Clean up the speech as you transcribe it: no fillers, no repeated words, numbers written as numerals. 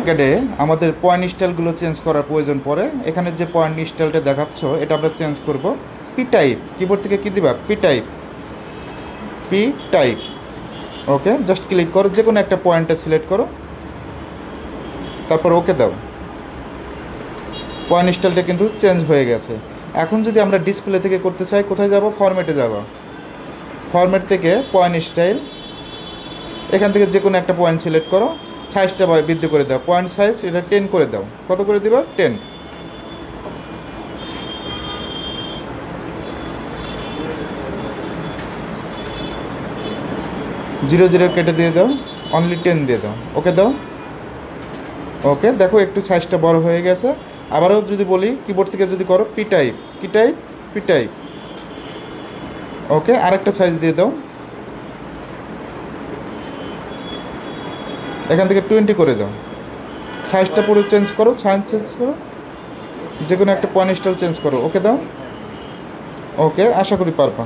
ক্যাডে আমাদের point স্টাইলগুলো change করার প্রয়োজন পড়ে। এখানে যে পয়েন্ট স্টাইলটা দেখাচ্ছ এটা আমরা চেঞ্জ করব। পি টাইপ কিবোর্ড থেকে কী দিবা? P type, P type. Okay, just click করো, যে কোনো একটা পয়েন্টে সিলেক্ট করো, তারপর ওকে দাও। পয়েন্ট স্টাইলটা কিন্তু চেঞ্জ হয়ে গেছে। এখন যদি আমরা ডিসপ্লে থেকে করতে চাই, কোথায় যাব? ফরম্যাটে যাব। ফরম্যাট থেকে পয়েন্ট স্টাইল, এখান থেকে যে কোনো একটা পয়েন্ট সিলেক্ট করো, সাইজটা বৃদ্ধি করে দাও। পয়েন্ট সাইজ এটা 10 করে দাও। কত করে দিবা? 10। জিরো জিরো কেটে দিয়ে দাও, অনলি 10 দিয়ে দাও, ওকে দাও। ওকে, দেখো একটু সাইজটা বড় হয়ে গেছে। আবারও যদি বলি কিবোর্ড থেকে যদি করো পি টাইপ, কি টাইপ, পি টাইপ। ওকে, আরেকটা সাইজ দিয়ে দাও, এখান থেকে 20 করে দাও। সাইজটা পুরো চেঞ্জ করো, সাইজ চেঞ্জ করো, যে কোনো একটা পয়েন্ট স্টাইল চেঞ্জ করো, ওকে দাও। ওকে, আশা করি পারবা।